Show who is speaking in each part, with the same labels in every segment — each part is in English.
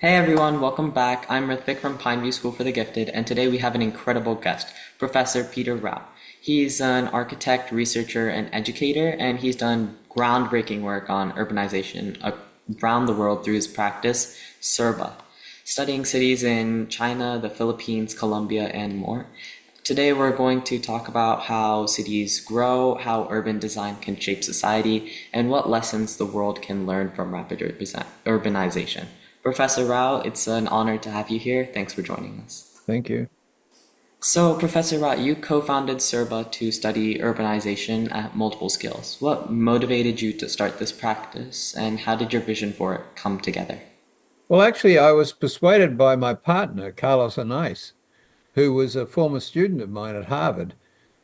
Speaker 1: Hey everyone, welcome back. I'm Rithvik from Pineview School for the Gifted, and today we have an incredible guest, Professor Peter Rowe. He's an architect, researcher, and educator, and he's done groundbreaking work on urbanization around the world through his practice, SURBA, studying cities in China, the Philippines, Colombia, and more. Today we're going to talk about how cities grow, how urban design can shape society, and what lessons the world can learn from rapid urbanization. Professor Rao, it's an honor to have you here. Thanks for joining us.
Speaker 2: Thank you.
Speaker 1: So, Professor Rao, you co-founded SURBA to study urbanization at multiple scales. What motivated you to start this practice, and how did your vision for it come together?
Speaker 2: Well, actually, I was persuaded by my partner, Carlos Anais, who was a former student of mine at Harvard,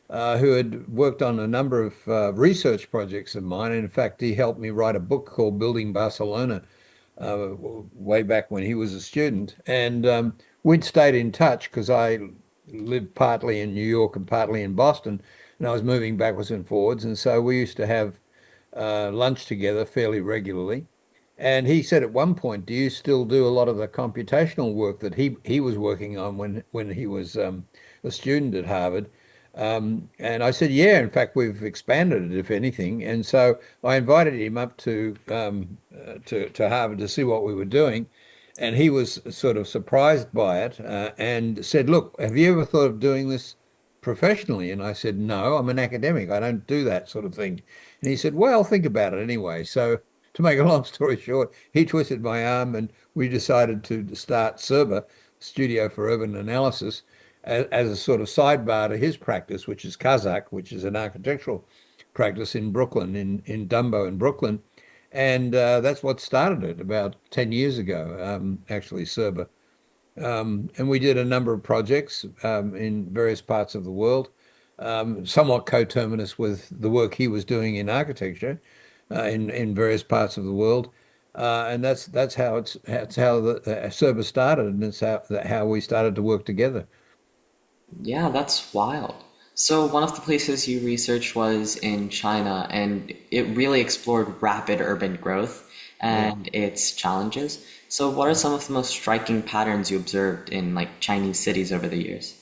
Speaker 2: who had worked on a number of research projects of mine. And in fact, he helped me write a book called Building Barcelona uh, way back when he was a student. And we'd stayed in touch because I lived partly in New York and partly in Boston, and I was moving backwards and forwards. And so we used to have lunch together fairly regularly. And he said at one point, "Do you still do a lot of the computational work that he was working on when he was a student at Harvard?" And I said, "Yeah. In fact, we've expanded it, if anything." And so I invited him up to Harvard to see what we were doing, and he was sort of surprised by it and said, "Look, have you ever thought of doing this professionally?" And I said, "No, I'm an academic. I don't do that sort of thing." And he said, "Well, think about it anyway." So to make a long story short, he twisted my arm and we decided to start SURBA, Studio for Urban Analysis, as a sort of sidebar to his practice, which is Kazakh, which is an architectural practice in Brooklyn, in Dumbo in Brooklyn. And that's what started it about 10 years ago, actually, SURBA. And we did a number of projects in various parts of the world, somewhat coterminous with the work he was doing in architecture in various parts of the world. And that's how the service started, and it's how we started to work together.
Speaker 1: Yeah, that's wild. So, one of the places you researched was in China, and it really explored rapid urban growth
Speaker 2: Yeah.
Speaker 1: and its challenges. So, what are some of the most striking patterns you observed in like Chinese cities over the years?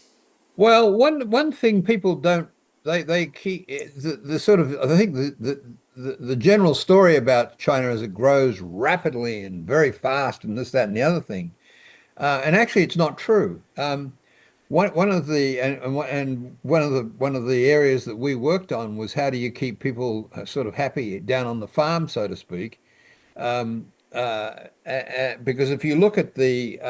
Speaker 2: Well, one thing people don't they keep the sort of I think the general story about China as it grows rapidly and very fast and this, that, and the other thing. And actually, it's not true. One of the and one of the areas that we worked on was how do you keep people sort of happy down on the farm, so to speak. Because if you look at the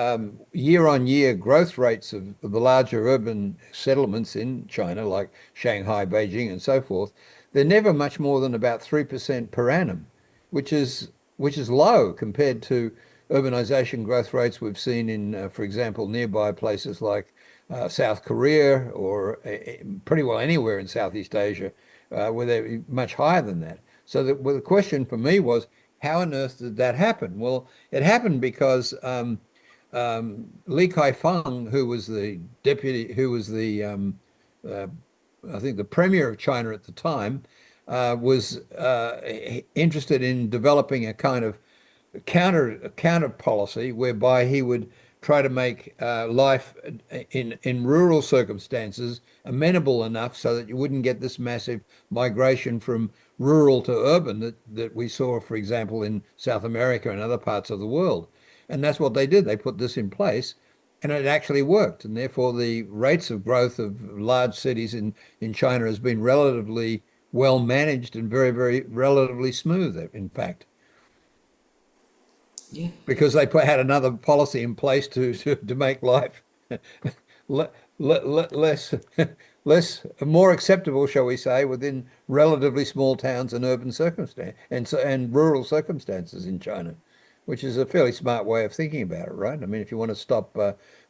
Speaker 2: year-on-year growth rates of the larger urban settlements in China, like Shanghai, Beijing, and so forth, they're never much more than about 3% per annum, which is which is low compared to urbanization growth rates we've seen in, for example, nearby places like South Korea or pretty well anywhere in Southeast Asia, where they're much higher than that. So well, the question for me was, how on earth did that happen? Well, it happened because Li Kai-feng, who was the uh, I think the premier of China at the time, was interested in developing a kind of counter policy whereby he would try to make life in rural circumstances amenable enough so that you wouldn't get this massive migration from rural to urban that we saw, for example, in South America and other parts of the world. And that's what they did. They put this in place. And it actually worked. And therefore, the rates of growth of large cities in China has been relatively well managed and very, very relatively smooth, in fact,
Speaker 1: Yeah.
Speaker 2: because they had another policy in place to make life le, less more acceptable, shall we say, within relatively small towns and urban circumstance and rural circumstances in China, which is a fairly smart way of thinking about it, right? I mean, if you want to stop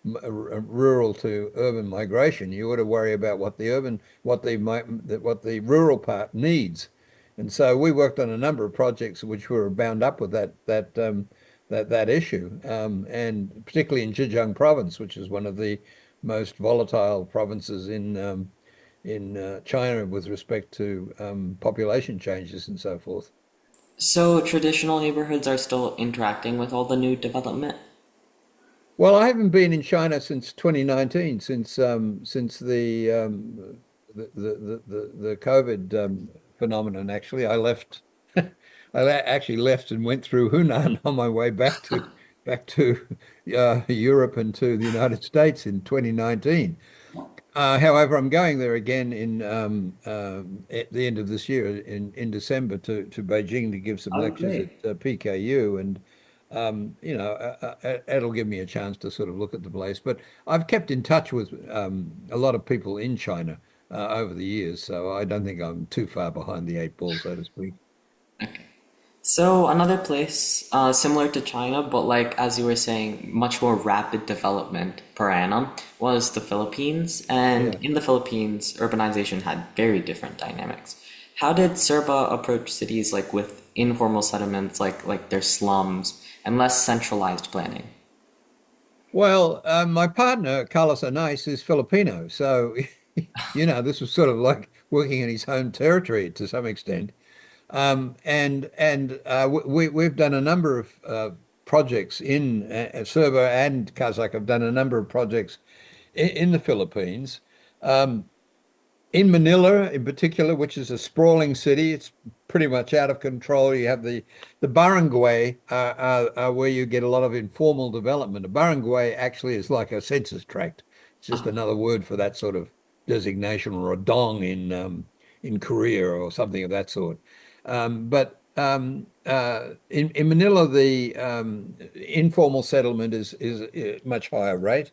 Speaker 2: rural to urban migration, you ought to worry about what the rural part needs. And so we worked on a number of projects which were bound up with that issue, and particularly in Zhejiang province, which is one of the most volatile provinces in China with respect to population changes and so forth.
Speaker 1: So, traditional neighborhoods are still interacting with all the new development?
Speaker 2: Well, I haven't been in China since 2019, since the COVID phenomenon. Actually, I left. Actually left and went through Hunan on my way back to Europe and to the United States in 2019. However, I'm going there again in at the end of this year in December to Beijing to give some
Speaker 1: Oh,
Speaker 2: lectures at
Speaker 1: great.
Speaker 2: PKU, and it'll give me a chance to sort of look at the place. But I've kept in touch with a lot of people in China over the years, so I don't think I'm too far behind the eight ball, so to speak.
Speaker 1: So another place similar to China, but like as you were saying, much more rapid development per annum was the Philippines. And
Speaker 2: Yeah.
Speaker 1: in the Philippines, urbanization had very different dynamics. How did Serba approach cities like with informal settlements, like their slums, and less centralized planning?
Speaker 2: Well, my partner, Carlos Anais, is Filipino. So, this was sort of like working in his home territory to some extent. We've done a number of projects in Serbo and Kazakh have done a number of projects in the Philippines. Um, in Manila, in particular, which is a sprawling city, it's pretty much out of control. You have the barangay are where you get a lot of informal development. A barangay actually is like a census tract. It's just another word for that sort of designation, or a dong in Korea or something of that sort. In Manila, the informal settlement is a much higher rate.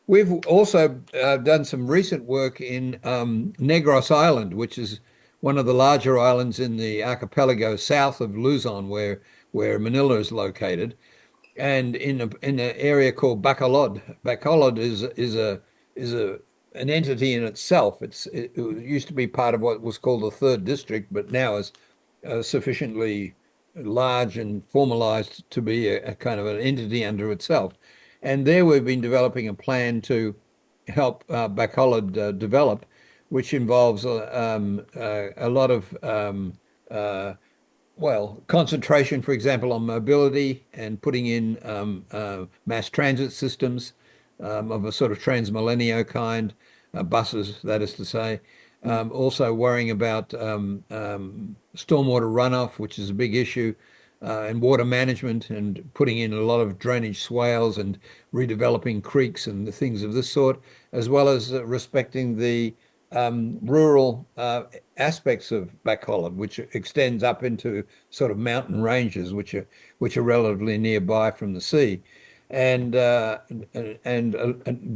Speaker 2: We've also done some recent work in Negros Island, which is one of the larger islands in the archipelago south of Luzon, where Manila is located, and in an area called Bacolod. Bacolod is a an entity in itself. It used to be part of what was called the third district, but now is sufficiently large and formalized to be a kind of an entity unto itself. And there we've been developing a plan to help Bacolod develop, which involves a lot of concentration, for example, on mobility and putting in mass transit systems of a sort of transmillennial kind, buses, that is to say. Also worrying about stormwater runoff, which is a big issue, and water management, and putting in a lot of drainage swales and redeveloping creeks and the things of this sort, as well as respecting the rural aspects of Bacolod, which extends up into sort of mountain ranges, which are relatively nearby from the sea, and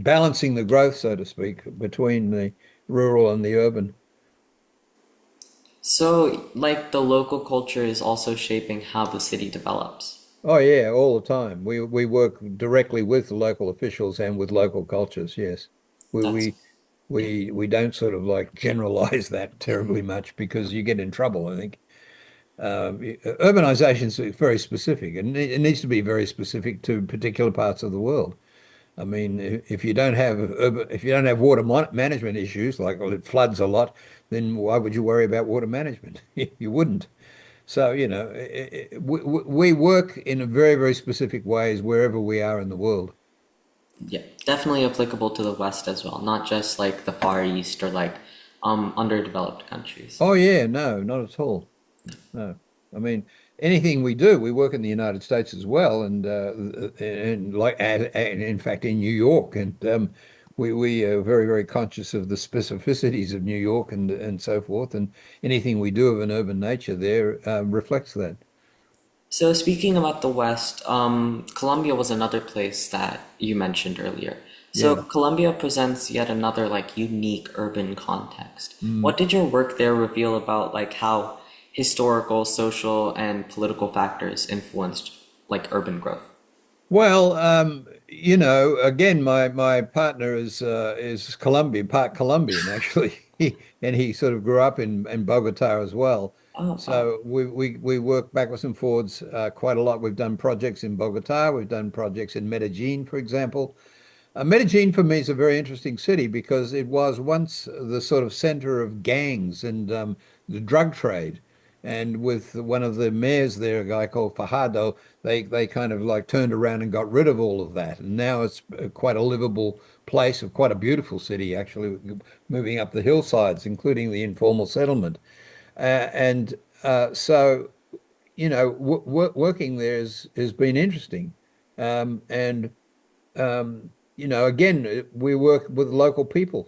Speaker 2: balancing the growth, so to speak, between the rural and the urban.
Speaker 1: So, like the local culture is also shaping how the city develops.
Speaker 2: Oh yeah, all the time. We work directly with the local officials and with local cultures. Yes, we
Speaker 1: That's
Speaker 2: we we don't sort of like generalize that terribly much because you get in trouble, I think. Urbanization is very specific, and it needs to be very specific to particular parts of the world. I mean, if you don't have water management issues, like, well, it floods a lot, then why would you worry about water management? You wouldn't. So, we work in a very, very specific ways wherever we are in the world.
Speaker 1: yeah, definitely applicable to the West as well, not just like the Far East or like underdeveloped countries.
Speaker 2: Oh yeah, no, not at all. No, I mean, anything we do, we work in the United States as well, and in fact in New York, and we are very, very conscious of the specificities of New York and so forth, and anything we do of an urban nature there reflects that.
Speaker 1: So speaking about the West, Colombia was another place that you mentioned earlier. So
Speaker 2: Yeah.
Speaker 1: Colombia presents yet another like unique urban context.
Speaker 2: Mm.
Speaker 1: What did your work there reveal about like how historical, social, and political factors influenced like urban growth?
Speaker 2: Well, again, my partner is Colombian, part Colombian actually, and he sort of grew up in Bogota as well.
Speaker 1: Oh, wow.
Speaker 2: So we work backwards and forwards quite a lot. We've done projects in Bogota, we've done projects in Medellin, for example. Medellin for me is a very interesting city because it was once the sort of center of gangs and the drug trade. And with one of the mayors there, a guy called Fajardo, they kind of like turned around and got rid of all of that. And now it's quite a livable place, of quite a beautiful city, actually, moving up the hillsides, including the informal settlement. And so, w working there has been interesting. And again, we work with local people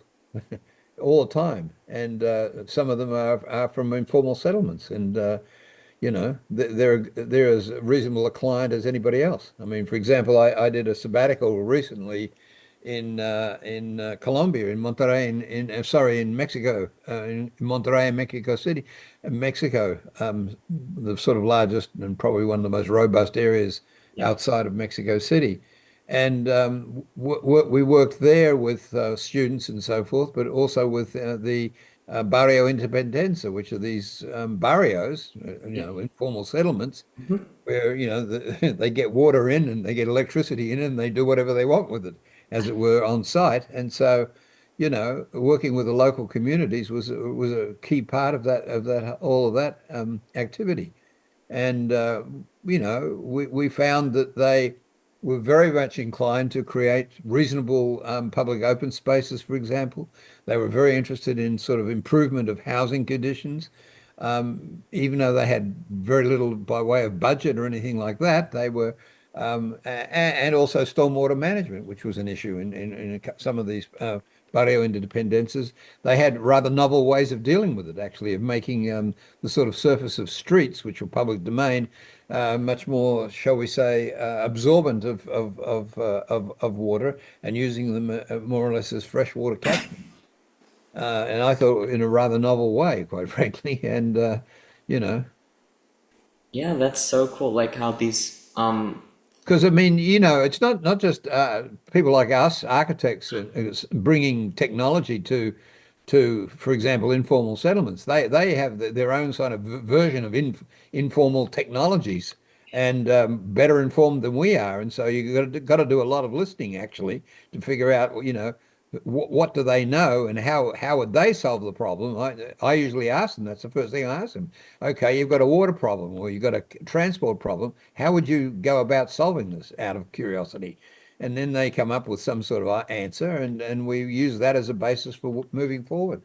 Speaker 2: all the time, and some of them are from informal settlements, and they're as reasonable a client as anybody else. I mean, for example, I did a sabbatical recently in Colombia, in Monterrey, in Mexico, in Monterrey, Mexico City, Mexico, the sort of largest and probably one of the most robust areas
Speaker 1: Yeah.
Speaker 2: outside of Mexico City. And we worked there with students and so forth, but also with the Barrio Independencia, which are these barrios,
Speaker 1: Yeah.
Speaker 2: informal settlements
Speaker 1: Mhm.
Speaker 2: where, they get water in and they get electricity in and they do whatever they want with it, as it were, on site. And so, working with the local communities was a key part of that all of that activity. And we found that they were very much inclined to create reasonable public open spaces, for example. They were very interested in sort of improvement of housing conditions. Even though they had very little by way of budget or anything like that, they were, and also stormwater management, which was an issue in some of these barrio independencias. They had rather novel ways of dealing with it, actually, of making the sort of surface of streets, which were public domain, much more, shall we say, absorbent of water, and using them more or less as freshwater catchment. And I thought in a rather novel way, quite frankly. And you know,
Speaker 1: Yeah, that's so cool. Like how these
Speaker 2: Because I mean, it's not just people like us, architects, bringing technology to, for example, informal settlements. They have their own sort of version of informal technologies, and better informed than we are. And so you got to do a lot of listening actually to figure out, what do they know and how would they solve the problem. I usually ask them. That's the first thing I ask them. Okay, you've got a water problem or you've got a transport problem. How would you go about solving this out of curiosity? And then they come up with some sort of answer, and we use that as a basis for moving forward.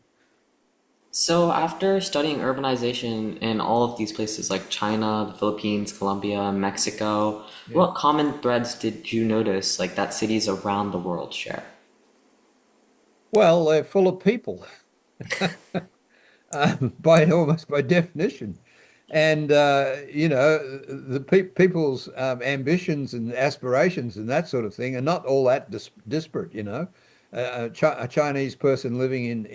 Speaker 1: so after studying urbanization in all of these places like China, the Philippines, Colombia, Mexico,
Speaker 2: Yeah.
Speaker 1: what common threads did you notice like that cities around the world share?
Speaker 2: Well, they're full of people, by almost by definition. And the people's ambitions and aspirations and that sort of thing are not all that disparate. A Chinese person living in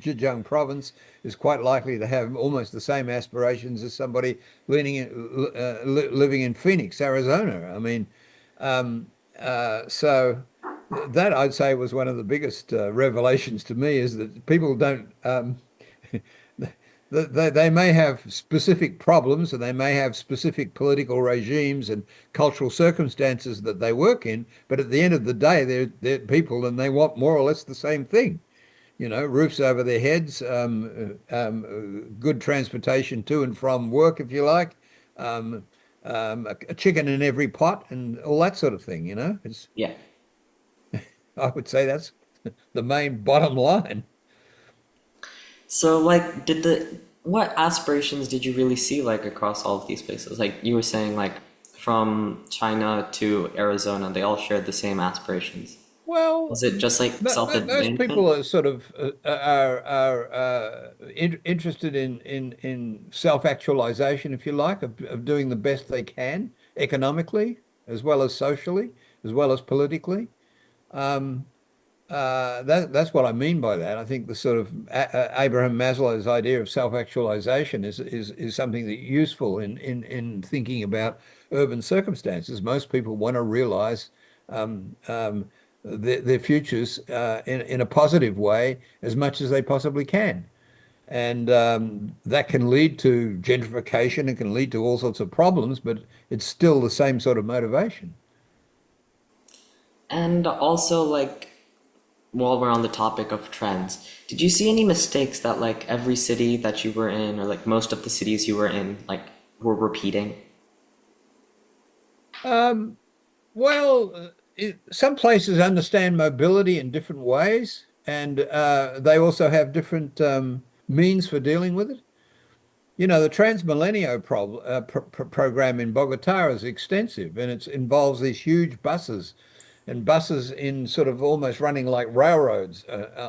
Speaker 2: Zhejiang province is quite likely to have almost the same aspirations as somebody living in Phoenix, Arizona. I mean, um, so that I'd say was one of the biggest revelations to me, is that people don't. They may have specific problems and they may have specific political regimes and cultural circumstances that they work in, but at the end of the day, they're people and they want more or less the same thing. Roofs over their heads, good transportation to and from work, if you like, um, a chicken in every pot, and all that sort of thing.
Speaker 1: Yeah.
Speaker 2: I would say that's the main bottom line.
Speaker 1: So like did the what aspirations did you really see like across all of these places? Like you were saying like from China to Arizona, they all shared the same aspirations.
Speaker 2: Well,
Speaker 1: Was it just like
Speaker 2: those
Speaker 1: self-advancement?
Speaker 2: people are sort of are interested in self-actualization, if you like, of doing the best they can economically, as well as socially, as well as politically. Um, that's what I mean by that. I think the sort of Abraham Maslow's idea of self-actualization is something that useful in thinking about urban circumstances. Most people want to realize their futures in a positive way as much as they possibly can. And that can lead to gentrification. It can lead to all sorts of problems, but it's still the same sort of motivation.
Speaker 1: And also like while we're on the topic of trends, did you see any mistakes that like every city that you were in, or like most of the cities you were in, like were repeating?
Speaker 2: Um, well, some places understand mobility in different ways, and they also have different means for dealing with it. You know, the Transmilenio program in Bogota is extensive, and it involves these huge buses and buses in sort of almost running like railroads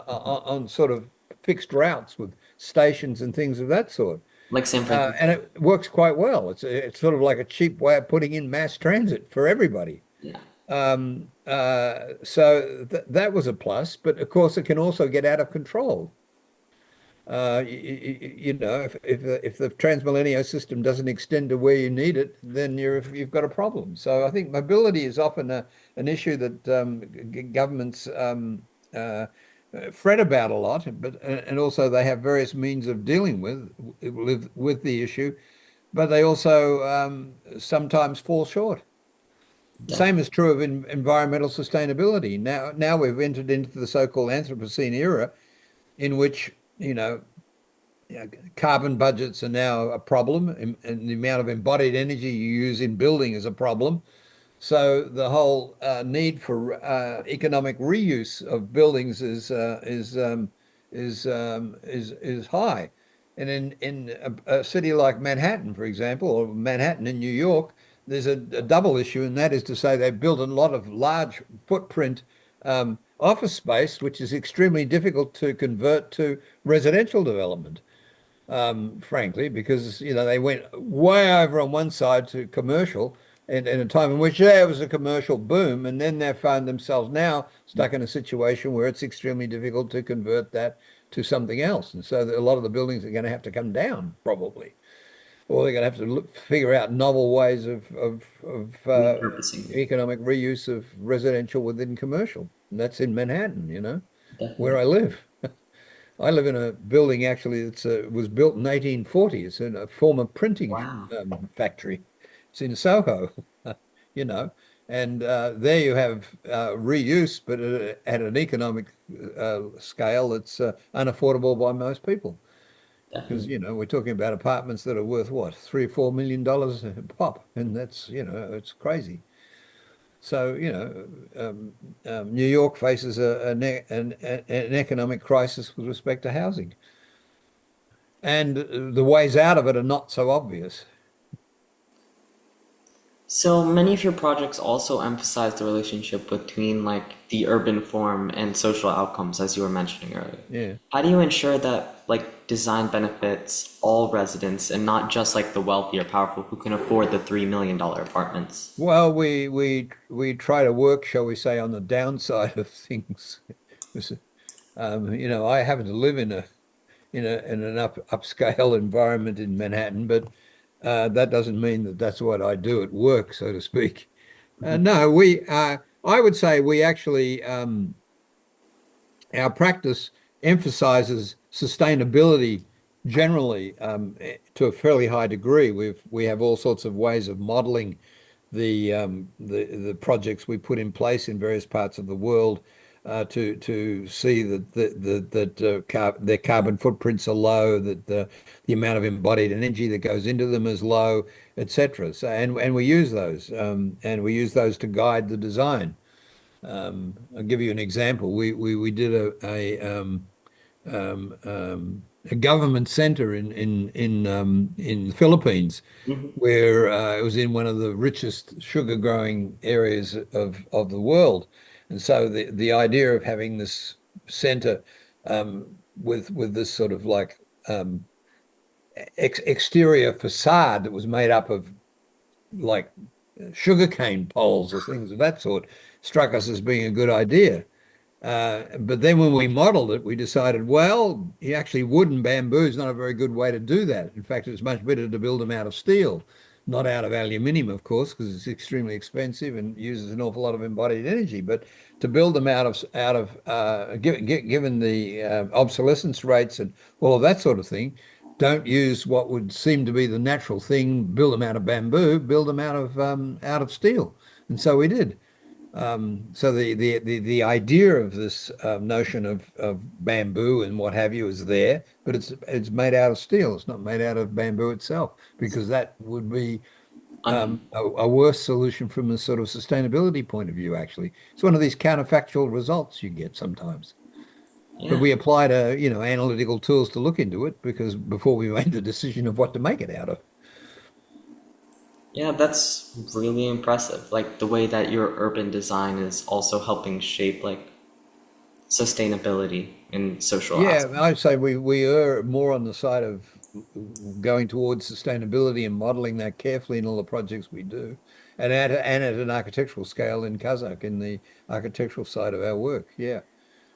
Speaker 2: on sort of fixed routes with stations and things of that sort.
Speaker 1: Like San
Speaker 2: And
Speaker 1: Francisco?
Speaker 2: it works quite well. It's sort of like a cheap way of putting in mass transit for everybody.
Speaker 1: Yeah,
Speaker 2: So th that was a plus, but of course it can also get out of control. You know, if the Transmilenio system doesn't extend to where you need it, then you've got a problem. So I think mobility is often an issue that governments fret about a lot, but and also they have various means of dealing with the issue, but they also sometimes fall short. Same
Speaker 1: definitely.
Speaker 2: is true of environmental sustainability. Now we've entered into the so-called Anthropocene era, in which yeah, carbon budgets are now a problem, and the amount of embodied energy you use in building is a problem. So the whole need for economic reuse of buildings is high. And in a city like Manhattan, for example, or Manhattan in New York, there's a double issue, and that is to say they've built a lot of large footprint office space, which is extremely difficult to convert to residential development, frankly, because they went way over on one side to commercial, and in a time in which there was a commercial boom, and then they found themselves now stuck in a situation where it's extremely difficult to convert that to something else, and so a lot of the buildings are going to have to come down probably, or they're going to have to figure out novel ways of
Speaker 1: Repurposing,
Speaker 2: economic reuse of residential within commercial. And that's in Manhattan, where
Speaker 1: definitely.
Speaker 2: I live. I live in a building actually that's was built in 1840. It's in a former printing
Speaker 1: Wow,
Speaker 2: factory. It's in Soho, you know, and there you have reuse, but at an economic scale that's unaffordable by most people. Because,
Speaker 1: definitely.
Speaker 2: we're talking about apartments that are worth what, $3 or $4 million a pop, and that's, it's crazy. So, New York faces an economic crisis with respect to housing. And the ways out of it are not so obvious.
Speaker 1: So many of your projects also emphasize the relationship between like the urban form and social outcomes, as you were mentioning earlier.
Speaker 2: Yeah.
Speaker 1: How do you ensure that like design benefits all residents and not just like the wealthy or powerful who can afford the $3 million apartments?
Speaker 2: Well, we try to work, shall we say, on the downside of things. I happen to live in an upscale environment in Manhattan, but that doesn't mean that that's what I do at work, so to speak. No, I would say we actually our practice emphasizes sustainability generally, to a fairly high degree. We have all sorts of ways of modeling the projects we put in place in various parts of the world, to see that their carbon footprints are low, that the amount of embodied energy that goes into them is low, etc. So and we use those to guide the design. I'll give you an example. We did a government center in the Philippines,
Speaker 1: Hmm.
Speaker 2: where it was in one of the richest sugar growing areas of the world. And so the idea of having this center with this sort of like exterior facade that was made up of like sugarcane poles or things of that sort struck us as being a good idea. But then when we modeled it, we decided, well, actually wood and bamboo is not a very good way to do that. In fact, it's much better to build them out of steel, not out of aluminium, of course, because it's extremely expensive and uses an awful lot of embodied energy. But to build them given the obsolescence rates and all of that sort of thing, don't use what would seem to be the natural thing. Build them out of bamboo, build them out of steel, and so we did. So the idea of this notion of bamboo and what have you is there, but it's made out of steel. It's not made out of bamboo itself, because that would be
Speaker 1: Un
Speaker 2: a worse solution from a sort of sustainability point of view, actually. It's one of these counterfactual results you get sometimes. But
Speaker 1: yeah.
Speaker 2: we applied analytical tools to look into it because before we made the decision of what to make it out of.
Speaker 1: Yeah, that's really impressive. Like the way that your urban design is also helping shape like sustainability and social
Speaker 2: Yeah,
Speaker 1: aspects.
Speaker 2: I'd say we are more on the side of going towards sustainability and modeling that carefully in all the projects we do, and at an architectural scale in Kazakh in the architectural side of our work. Yeah,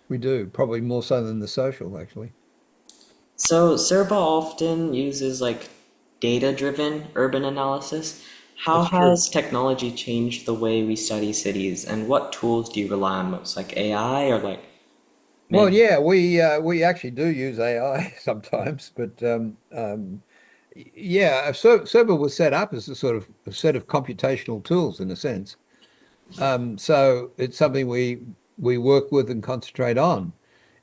Speaker 2: we do probably more so than the social, actually.
Speaker 1: So Serba often uses like data-driven urban analysis. How
Speaker 2: That's true.
Speaker 1: has technology changed the way we study cities, and what tools do you rely on most? Like AI or like
Speaker 2: Well,
Speaker 1: maybe?
Speaker 2: yeah, we actually do use AI sometimes, but yeah, Server was set up as a sort of a set of computational tools in a sense. So it's something we work with and concentrate on.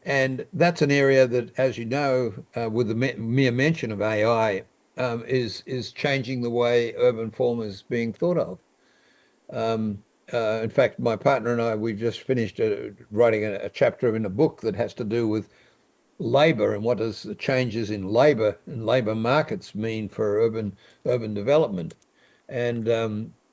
Speaker 2: And that's an area that, as you know, with the mere mention of AI, is changing the way urban form is being thought of. In fact, my partner and I, we've just finished writing a chapter in a book that has to do with labor and what does the changes in labor and labor markets mean for urban development. And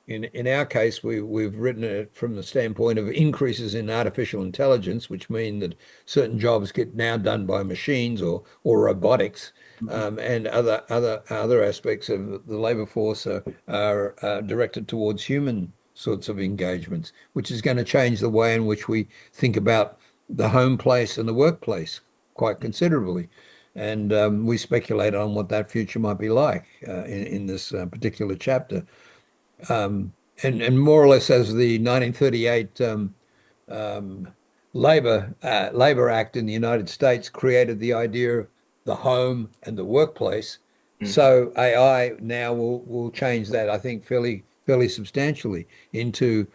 Speaker 2: in our case, we've written it from the standpoint of increases in artificial intelligence, which mean that certain jobs get now done by machines or robotics,
Speaker 1: Mhm.
Speaker 2: and other aspects of the labor force are directed towards human sorts of engagements, which is going to change the way in which we think about the home place and the workplace quite considerably. And we speculate on what that future might be like in this particular chapter. Um, and more or less as the 1938 um, Labor Act in the United States created the idea of the home and the workplace.
Speaker 1: Mhm.
Speaker 2: So AI now will change that, I think, fairly substantially into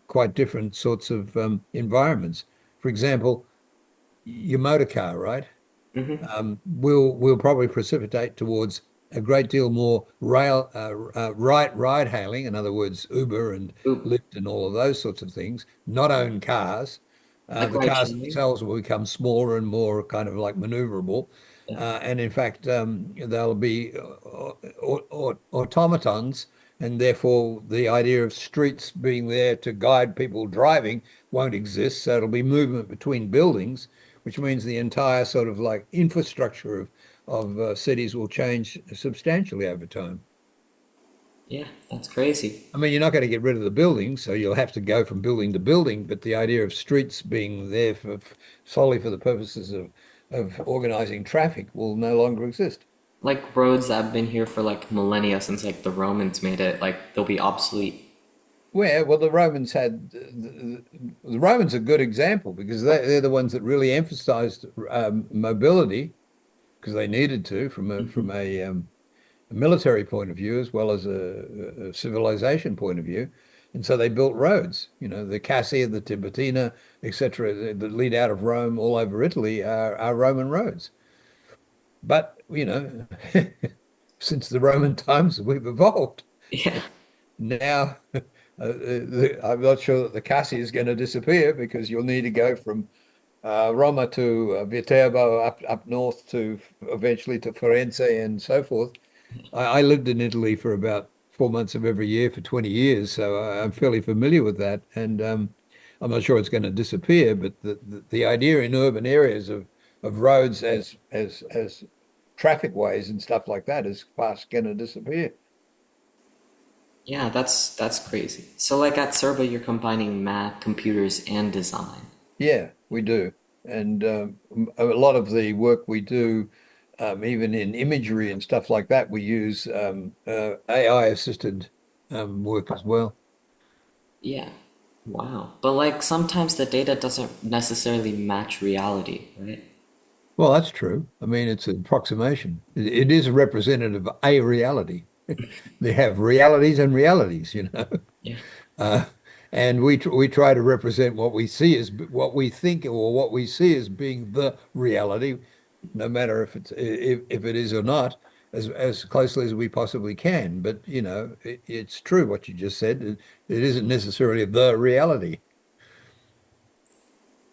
Speaker 2: quite different sorts of environments. For example, your motor car, right?
Speaker 1: Mhm.
Speaker 2: Will probably precipitate towards a great deal more ride hailing, in other words, Uber and
Speaker 1: Ooh,
Speaker 2: Lyft and all of those sorts of things, not own cars.
Speaker 1: like
Speaker 2: The
Speaker 1: ride
Speaker 2: cars
Speaker 1: sharing?
Speaker 2: themselves will become smaller and more kind of like maneuverable.
Speaker 1: Yeah.
Speaker 2: And in fact, they'll be automatons, and therefore the idea of streets being there to guide people driving won't exist. So it'll be movement between buildings, which means the entire sort of like infrastructure of cities will change substantially over time.
Speaker 1: Yeah, that's crazy.
Speaker 2: I mean, you're not going to get rid of the buildings, so you'll have to go from building to building, but the idea of streets being there for solely for the purposes of organizing traffic will no longer exist.
Speaker 1: Like roads that have been here for like millennia since like the Romans made it, like they'll be obsolete.
Speaker 2: Well, the Romans had the Romans are a good example because they're the ones that really emphasized mobility because they needed to from
Speaker 1: Mhm.
Speaker 2: a military point of view as well as a civilization point of view. And so they built roads, the Cassia, the Tiburtina, etc., that lead out of Rome all over Italy are Roman roads. But, since the Roman times, we've evolved.
Speaker 1: Yeah.
Speaker 2: Now, I'm not sure that the Cassia is going to disappear because you'll need to go from Roma to Viterbo up north to eventually to Firenze and so forth. I lived in Italy for about 4 months of every year for 20 years, so I'm fairly familiar with that. And I'm not sure it's going to disappear, but the idea in urban areas of roads as traffic ways and stuff like that is fast going to disappear.
Speaker 1: Yeah, that's crazy. So like at Serba, you're combining math, computers, and design.
Speaker 2: Yeah, we do. And a lot of the work we do, even in imagery and stuff like that, we use AI assisted work as well.
Speaker 1: Yeah. Wow. But like sometimes the data doesn't necessarily match reality, right?
Speaker 2: Well, that's true. I mean, it's an approximation. It is a representative of a reality. They have realities and realities.
Speaker 1: Yeah.
Speaker 2: Uh, And we try to represent what we see as what we think or what we see as being the reality, no matter if it is or not, as closely as we possibly can. But it's true what you just said. It isn't necessarily the reality.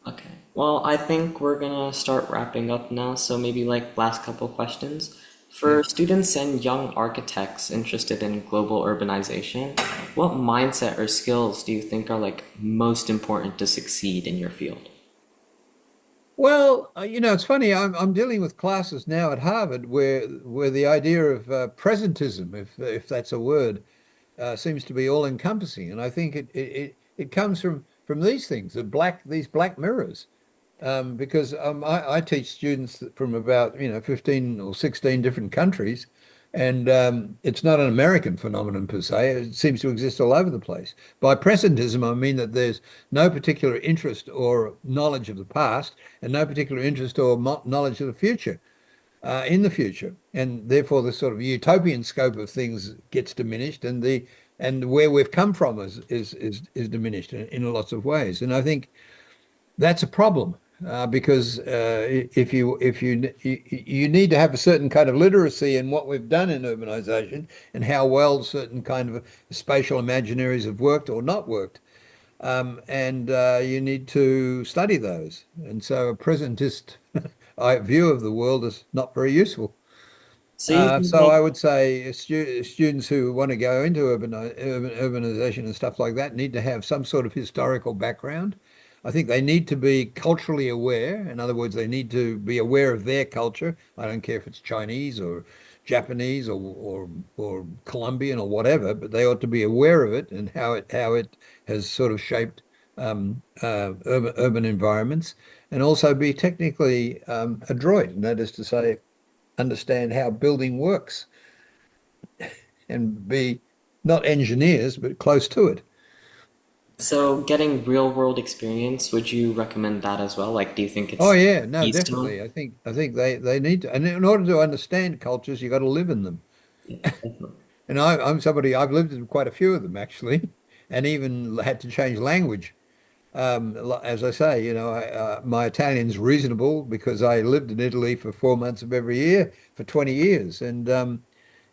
Speaker 1: Okay. Well, I think we're gonna start wrapping up now, so maybe like last couple questions.
Speaker 2: Yeah.
Speaker 1: For students and young architects interested in global urbanization, what mindset or skills do you think are like most important to succeed in your field?
Speaker 2: Well, it's funny. I'm dealing with classes now at Harvard where the idea of presentism, if that's a word, seems to be all encompassing, and I think it comes from these things, these black mirrors. Because I teach students from about 15 or 16 different countries, and it's not an American phenomenon per se. It seems to exist all over the place. By presentism, I mean that there's no particular interest or knowledge of the past, and no particular interest or knowledge of the future, in the future, and therefore the sort of utopian scope of things gets diminished, and where we've come from is diminished in lots of ways. And I think that's a problem, because if you need to have a certain kind of literacy in what we've done in urbanization and how well certain kind of spatial imaginaries have worked or not worked, and you need to study those. And so a presentist view of the world is not very useful.
Speaker 1: So you think
Speaker 2: So
Speaker 1: like
Speaker 2: I would say students who want to go into urbanization and stuff like that need to have some sort of historical background. I think they need to be culturally aware. In other words, they need to be aware of their culture. I don't care if it's Chinese or Japanese or Colombian or whatever, but they ought to be aware of it and how it has sort of shaped urban environments, and also be technically adroit. And that is to say, understand how building works and be not engineers, but close to it.
Speaker 1: so getting real world experience, would you recommend that as well? Like, do you think
Speaker 2: Oh
Speaker 1: it's
Speaker 2: yeah, no,
Speaker 1: keystone?
Speaker 2: definitely. I think they need to, and in order to understand cultures, you got to live in them.
Speaker 1: Yeah, definitely.
Speaker 2: And I'm somebody I've lived in quite a few of them actually, and even had to change language. As I say, my Italian's reasonable because I lived in Italy for 4 months of every year for 20 years, and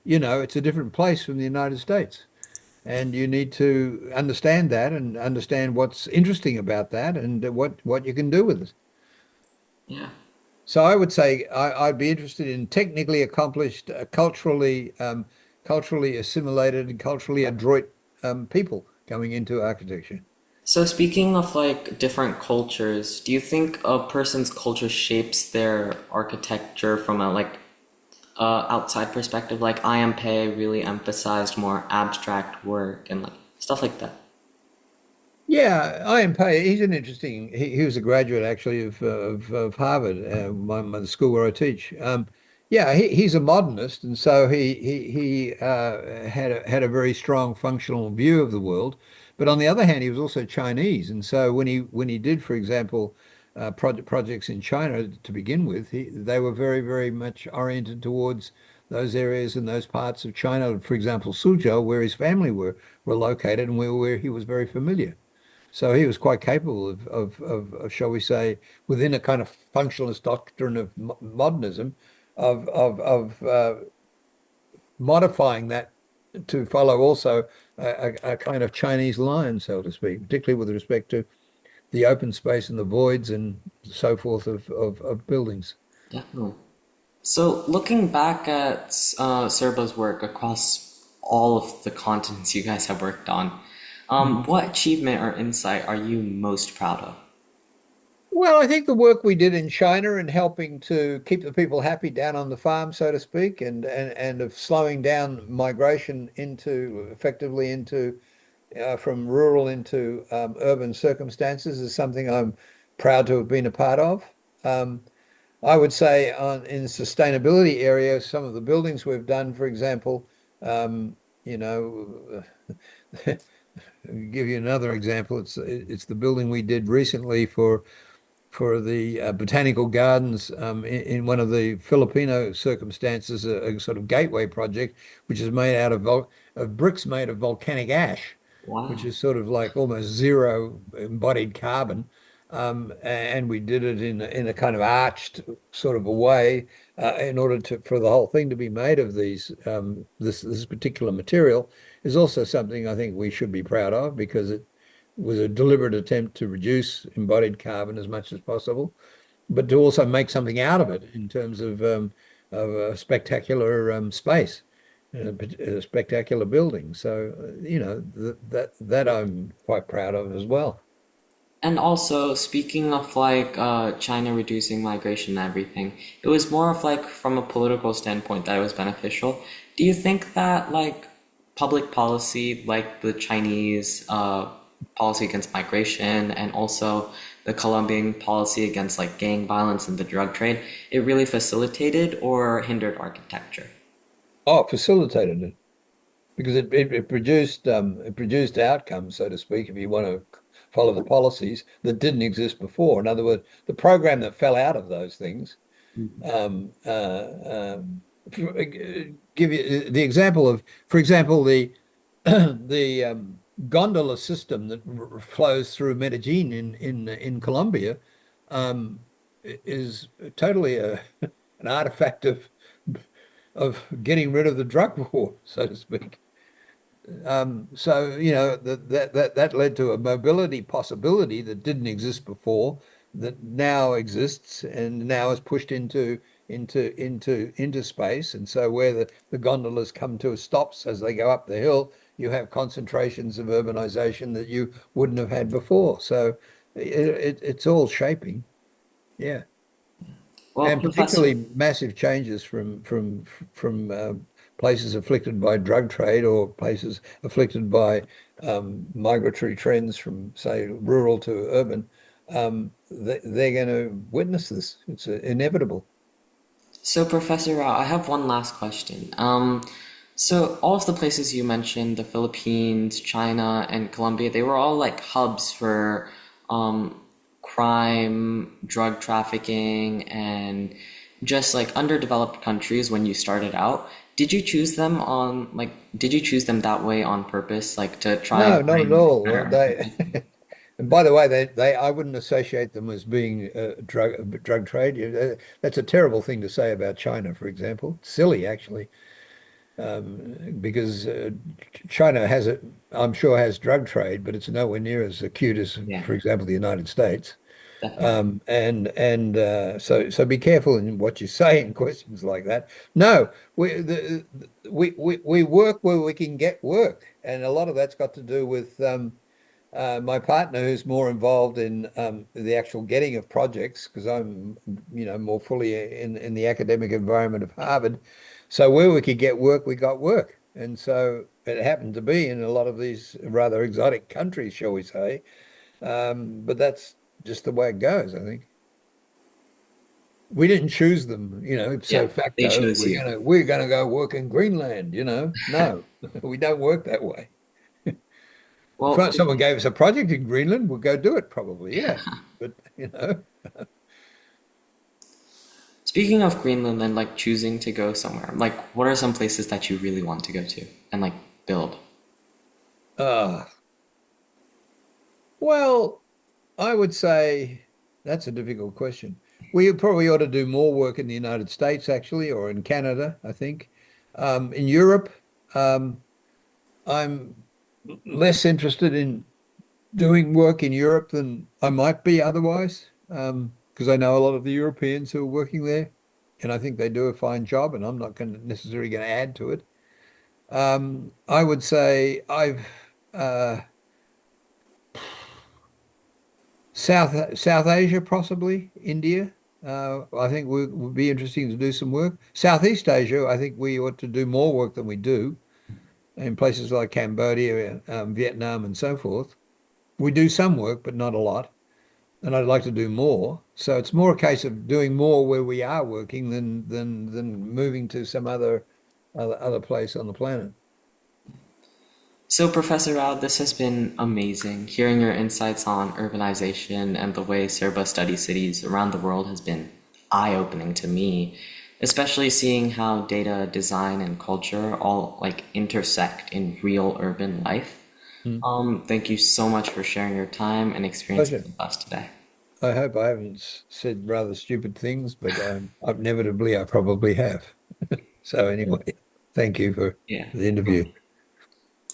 Speaker 2: it's a different place from the United States. And you need to understand that and understand what's interesting about that and what you can do with it.
Speaker 1: Yeah.
Speaker 2: So I would say I'd be interested in technically accomplished, culturally assimilated and culturally adroit people coming into architecture.
Speaker 1: So speaking of like different cultures, do you think a person's culture shapes their architecture from a like outside perspective? Like IMPE really emphasized more abstract work and like stuff like that.
Speaker 2: Yeah, I am Pei. He's an interesting. He was a graduate actually of Harvard, the school where I teach. Yeah, he's a modernist, and so he had a very strong functional view of the world. But on the other hand, he was also Chinese, and so when he did, for example, projects in China to begin with, they were very very much oriented towards those areas and those parts of China. For example, Suzhou, where his family were located, and where he was very familiar. So he was quite capable shall we say, within a kind of functionalist doctrine of modernism, of modifying that to follow also a kind of Chinese line, so to speak, particularly with respect to the open space and the voids and so forth of buildings.
Speaker 1: Definitely. So looking back at Serbo's work across all of the continents you guys have worked on, what achievement or insight are you most proud of?
Speaker 2: Well, I think the work we did in China in helping to keep the people happy down on the farm, so to speak, and of slowing down migration into effectively into from rural into urban circumstances is something I'm proud to have been a part of. Um, I would say in the sustainability area, some of the buildings we've done, for example, you know, give you another example. It's the building we did recently for the botanical gardens in one of the Filipino circumstances, a sort of gateway project, which is made out of bricks made of volcanic ash. which
Speaker 1: Wow.
Speaker 2: is sort of like almost zero embodied carbon. And we did it in a kind of arched sort of a way in order to for the whole thing to be made of this particular material is also something I think we should be proud of because it was a deliberate attempt to reduce embodied carbon as much as possible, but to also make something out of it in terms of a spectacular space, a spectacular building. So, that I'm quite proud of as well.
Speaker 1: And also, speaking of like China reducing migration and everything, it was more of like from a political standpoint that it was beneficial. Do you think that like public policy, like the Chinese policy against migration and also the Colombian policy against like gang violence and the drug trade, it really facilitated or hindered architecture?
Speaker 2: Oh, facilitated it because it produced outcomes, so to speak, if you want to follow the policies that didn't exist before. In other words, the program that fell out of those things. Um, uh, Give you the example of, for example, the the gondola system that flows through Medellin in Colombia um, is totally an artifact of getting rid of the drug war, so to speak. So that led to a mobility possibility that didn't exist before, that now exists and now is pushed into space. And so where the gondolas come to stops as they go up the hill, you have concentrations of urbanization that you wouldn't have had before. So it's all shaping. Yeah.
Speaker 1: Well,
Speaker 2: And
Speaker 1: Professor,
Speaker 2: particularly massive changes from places afflicted by drug trade or places afflicted by migratory trends from, say, rural to urban. They're going to witness this. It's inevitable.
Speaker 1: so Professor Rao, I have one last question. So all of the places you mentioned, the Philippines, China, and Colombia, they were all like hubs for um, crime, drug trafficking, and just like underdeveloped countries when you started out. Did you choose them that way on purpose, like to try
Speaker 2: No,
Speaker 1: and
Speaker 2: not at
Speaker 1: bring
Speaker 2: all.
Speaker 1: better architecture?
Speaker 2: And by the way, I wouldn't associate them as being drug trade. That's a terrible thing to say about China, for example. Silly, actually. Because China has it, I'm sure, has drug trade, but it's nowhere near as acute as,
Speaker 1: Yeah,
Speaker 2: for example, the United States.
Speaker 1: definitely.
Speaker 2: So be careful in what you say in questions like that. No, we work where we can get work, and a lot of that's got to do with my partner, who's more involved in the actual getting of projects, because I'm, more fully in the academic environment of Harvard. So where we could get work, we got work. And so it happened to be in a lot of these rather exotic countries, shall we say. But that's just the way it goes, I think. We didn't choose them,
Speaker 1: Yeah,
Speaker 2: ipso
Speaker 1: they
Speaker 2: facto.
Speaker 1: chose you.
Speaker 2: We're gonna go work in Greenland, No, we don't work that way.
Speaker 1: Well,
Speaker 2: If someone gave us a project in Greenland, we'd go do it probably, yeah. But
Speaker 1: speaking of Greenland and like choosing to go somewhere, like what are some places that you really want to go to and like build?
Speaker 2: uh, well, I would say that's a difficult question. We probably ought to do more work in the United States, actually, or in Canada, I think. In Europe, um, I'm less interested in doing work in Europe than I might be otherwise, because I know a lot of the Europeans who are working there, and I think they do a fine job, and I'm not going to necessarily going to add to it. I would say I've uh, South Asia, possibly India. I think would be interesting to do some work. Southeast Asia, I think we ought to do more work than we do in places like Cambodia, Vietnam, and so forth. We do some work, but not a lot. And I'd like to do more. So it's more a case of doing more where we are working than moving to some other place on the planet.
Speaker 1: So, Professor Rao, this has been amazing. Hearing your insights on urbanization and the way Serba studies cities around the world has been eye-opening to me, especially seeing how data, design, and culture all like intersect in real urban life.
Speaker 2: Mm.
Speaker 1: Thank you so much for sharing your time and experiences
Speaker 2: Pleasure.
Speaker 1: with us today.
Speaker 2: I hope I haven't said rather stupid things, but inevitably I probably have. So anyway, thank you for
Speaker 1: Yeah.
Speaker 2: the interview.